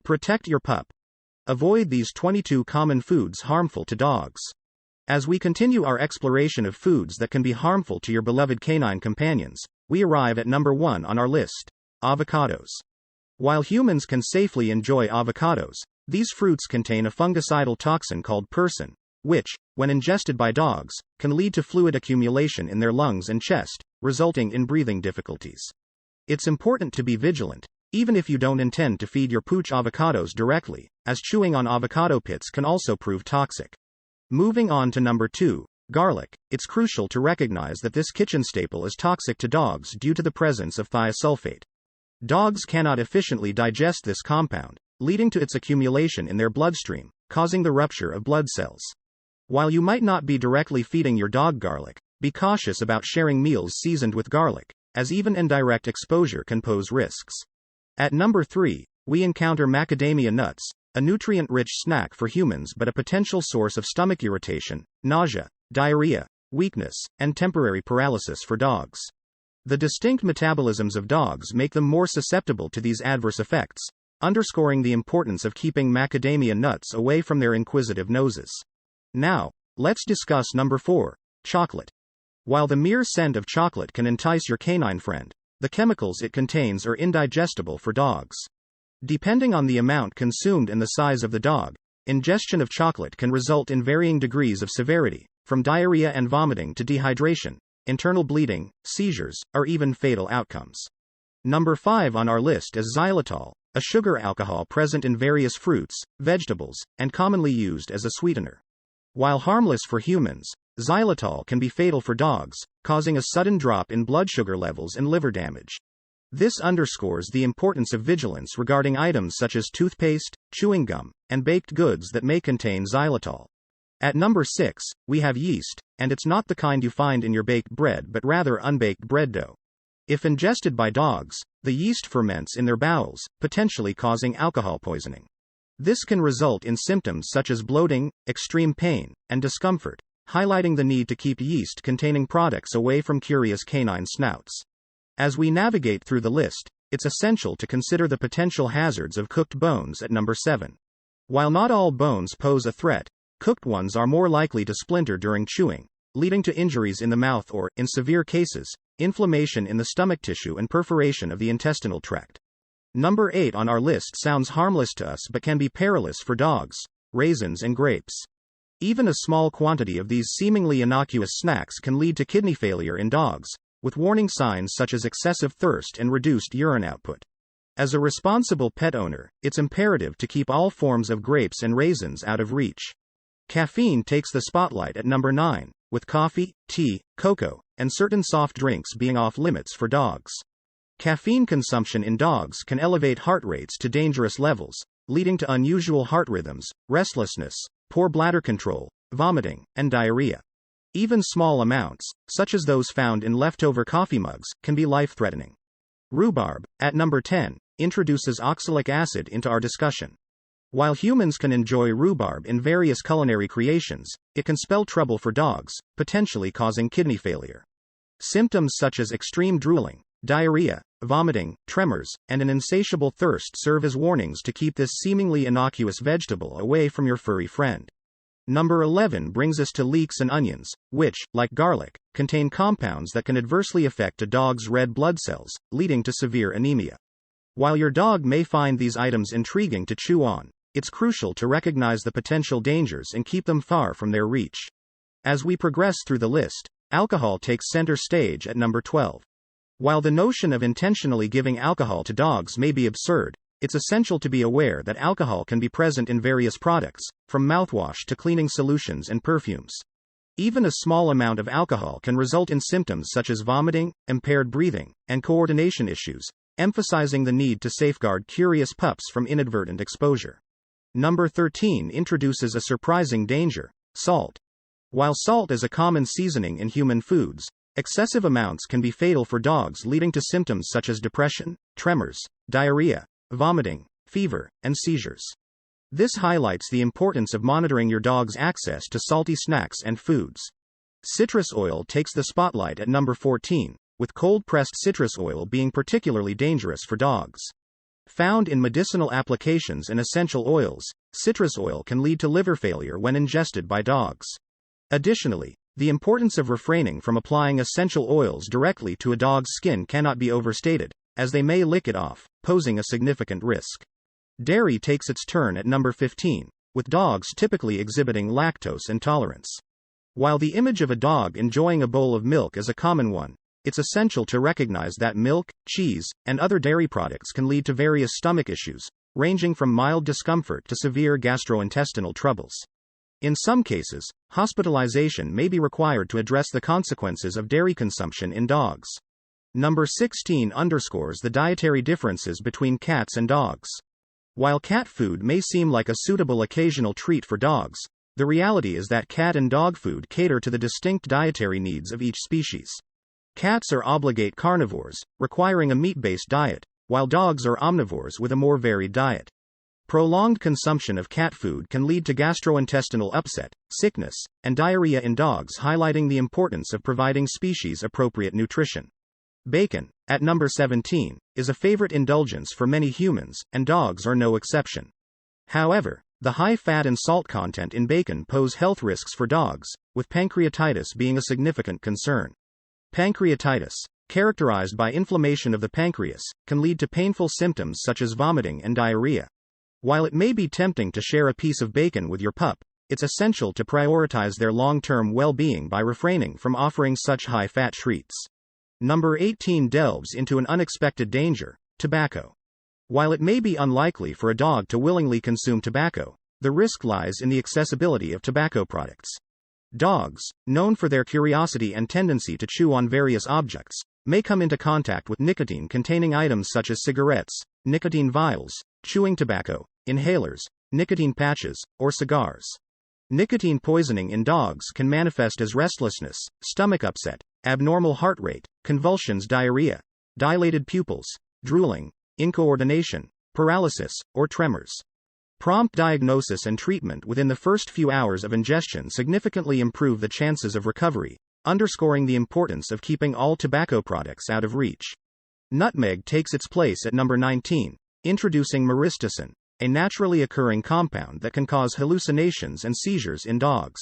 Protect your pup. Avoid these 22 common foods harmful to dogs. As we continue our exploration of foods that can be harmful to your beloved canine companions, we arrive at number 1 on our list: avocados. While humans can safely enjoy avocados, these fruits contain a fungicidal toxin called persin, which, when ingested by dogs, can lead to fluid accumulation in their lungs and chest, resulting in breathing difficulties. It's important to be vigilant, even if you don't intend to feed your pooch avocados directly, as chewing on avocado pits can also prove toxic. Moving on to number 2, garlic. It's crucial to recognize that this kitchen staple is toxic to dogs due to the presence of thiosulfate. Dogs cannot efficiently digest this compound, leading to its accumulation in their bloodstream, causing the rupture of blood cells. While you might not be directly feeding your dog garlic, be cautious about sharing meals seasoned with garlic, as even indirect exposure can pose risks. At number 3, we encounter macadamia nuts, a nutrient-rich snack for humans but a potential source of stomach irritation, nausea, diarrhea, weakness, and temporary paralysis for dogs. The distinct metabolisms of dogs make them more susceptible to these adverse effects, underscoring the importance of keeping macadamia nuts away from their inquisitive noses. Now, let's discuss number 4, chocolate. While the mere scent of chocolate can entice your canine friend, the chemicals it contains are indigestible for dogs. Depending on the amount consumed and the size of the dog, ingestion of chocolate can result in varying degrees of severity, from diarrhea and vomiting to dehydration, internal bleeding, seizures, or even fatal outcomes. Number 5 on our list is xylitol, a sugar alcohol present in various fruits, vegetables, and commonly used as a sweetener. While harmless for humans, xylitol can be fatal for dogs, causing a sudden drop in blood sugar levels and liver damage. This underscores the importance of vigilance regarding items such as toothpaste, chewing gum, and baked goods that may contain xylitol. At number 6, we have yeast, and it's not the kind you find in your baked bread but rather unbaked bread dough. If ingested by dogs, the yeast ferments in their bowels, potentially causing alcohol poisoning. This can result in symptoms such as bloating, extreme pain, and discomfort, highlighting the need to keep yeast-containing products away from curious canine snouts. As we navigate through the list, it's essential to consider the potential hazards of cooked bones at number 7. While not all bones pose a threat, cooked ones are more likely to splinter during chewing, leading to injuries in the mouth or, in severe cases, inflammation in the stomach tissue and perforation of the intestinal tract. Number 8 on our list sounds harmless to us but can be perilous for dogs: raisins and grapes. Even a small quantity of these seemingly innocuous snacks can lead to kidney failure in dogs, with warning signs such as excessive thirst and reduced urine output. As a responsible pet owner, it's imperative to keep all forms of grapes and raisins out of reach. Caffeine takes the spotlight at number 9, with coffee, tea, cocoa, and certain soft drinks being off limits for dogs. Caffeine consumption in dogs can elevate heart rates to dangerous levels, leading to unusual heart rhythms, restlessness, poor bladder control, vomiting, and diarrhea. Even small amounts, such as those found in leftover coffee mugs, can be life-threatening. Rhubarb, at number 10, introduces oxalic acid into our discussion. While humans can enjoy rhubarb in various culinary creations, it can spell trouble for dogs, potentially causing kidney failure. Symptoms such as extreme drooling, diarrhea, vomiting, tremors, and an insatiable thirst serve as warnings to keep this seemingly innocuous vegetable away from your furry friend. Number 11 brings us to leeks and onions, which, like garlic, contain compounds that can adversely affect a dog's red blood cells, leading to severe anemia. While your dog may find these items intriguing to chew on, it's crucial to recognize the potential dangers and keep them far from their reach. As we progress through the list, alcohol takes center stage at number 12. While the notion of intentionally giving alcohol to dogs may be absurd, it's essential to be aware that alcohol can be present in various products, from mouthwash to cleaning solutions and perfumes. Even a small amount of alcohol can result in symptoms such as vomiting, impaired breathing, and coordination issues, emphasizing the need to safeguard curious pups from inadvertent exposure. Number 13 introduces a surprising danger: salt. While salt is a common seasoning in human foods, excessive amounts can be fatal for dogs, leading to symptoms such as depression, tremors, diarrhea, vomiting, fever, and seizures. This highlights the importance of monitoring your dog's access to salty snacks and foods. Citrus oil takes the spotlight at number 14, with cold-pressed citrus oil being particularly dangerous for dogs. Found in medicinal applications and essential oils, citrus oil can lead to liver failure when ingested by dogs. Additionally, the importance of refraining from applying essential oils directly to a dog's skin cannot be overstated, as they may lick it off, posing a significant risk. Dairy takes its turn at number 15, with dogs typically exhibiting lactose intolerance. While the image of a dog enjoying a bowl of milk is a common one, it's essential to recognize that milk, cheese, and other dairy products can lead to various stomach issues, ranging from mild discomfort to severe gastrointestinal troubles. In some cases, hospitalization may be required to address the consequences of dairy consumption in dogs. Number 16 underscores the dietary differences between cats and dogs. While cat food may seem like a suitable occasional treat for dogs, the reality is that cat and dog food cater to the distinct dietary needs of each species. Cats are obligate carnivores, requiring a meat-based diet, while dogs are omnivores with a more varied diet. Prolonged consumption of cat food can lead to gastrointestinal upset, sickness, and diarrhea in dogs, highlighting the importance of providing species-appropriate nutrition. Bacon, at number 17, is a favorite indulgence for many humans, and dogs are no exception. However, the high fat and salt content in bacon pose health risks for dogs, with pancreatitis being a significant concern. Pancreatitis, characterized by inflammation of the pancreas, can lead to painful symptoms such as vomiting and diarrhea. While it may be tempting to share a piece of bacon with your pup, it's essential to prioritize their long-term well-being by refraining from offering such high-fat treats. Number 18 delves into an unexpected danger: tobacco. While it may be unlikely for a dog to willingly consume tobacco, the risk lies in the accessibility of tobacco products. Dogs, known for their curiosity and tendency to chew on various objects, may come into contact with nicotine-containing items such as cigarettes, nicotine vials, chewing tobacco, inhalers, nicotine patches, or cigars. Nicotine poisoning in dogs can manifest as restlessness, stomach upset, abnormal heart rate, convulsions, diarrhea, dilated pupils, drooling, incoordination, paralysis, or tremors. Prompt diagnosis and treatment within the first few hours of ingestion significantly improve the chances of recovery, underscoring the importance of keeping all tobacco products out of reach. Nutmeg takes its place at number 19, introducing myristicin, a naturally occurring compound that can cause hallucinations and seizures in dogs.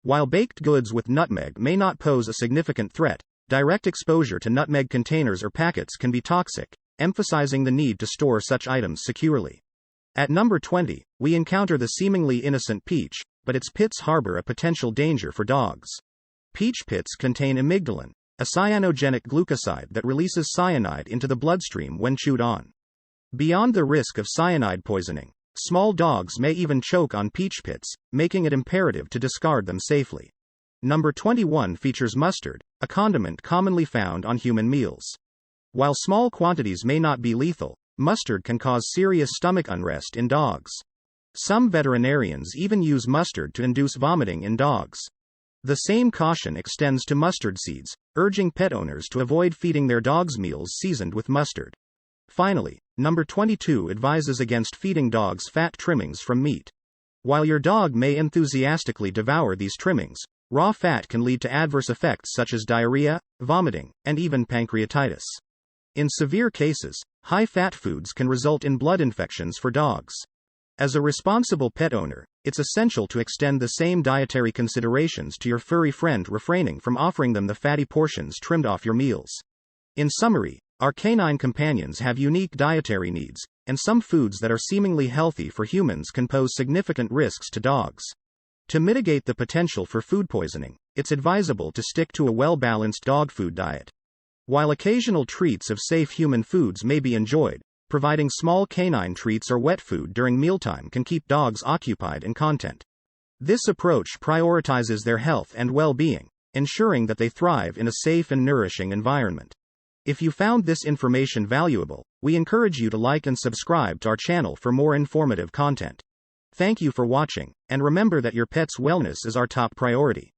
While baked goods with nutmeg may not pose a significant threat, direct exposure to nutmeg containers or packets can be toxic, emphasizing the need to store such items securely. At number 20, we encounter the seemingly innocent peach, but its pits harbor a potential danger for dogs. Peach pits contain amygdalin, a cyanogenic glucoside that releases cyanide into the bloodstream when chewed on. Beyond the risk of cyanide poisoning, small dogs may even choke on peach pits, making it imperative to discard them safely. Number 21 features mustard, a condiment commonly found on human meals. While small quantities may not be lethal, mustard can cause serious stomach unrest in dogs. Some veterinarians even use mustard to induce vomiting in dogs. The same caution extends to mustard seeds, urging pet owners to avoid feeding their dogs meals seasoned with mustard. Finally, number 22 advises against feeding dogs fat trimmings from meat. While your dog may enthusiastically devour these trimmings, raw fat can lead to adverse effects such as diarrhea, vomiting, and even pancreatitis. In severe cases, high-fat foods can result in blood infections for dogs. As a responsible pet owner, it's essential to extend the same dietary considerations to your furry friend, refraining from offering them the fatty portions trimmed off your meals. In summary, our canine companions have unique dietary needs, and some foods that are seemingly healthy for humans can pose significant risks to dogs. To mitigate the potential for food poisoning, it's advisable to stick to a well-balanced dog food diet. While occasional treats of safe human foods may be enjoyed, providing small canine treats or wet food during mealtime can keep dogs occupied and content. This approach prioritizes their health and well-being, ensuring that they thrive in a safe and nourishing environment. If you found this information valuable, we encourage you to like and subscribe to our channel for more informative content. Thank you for watching, and remember that your pet's wellness is our top priority.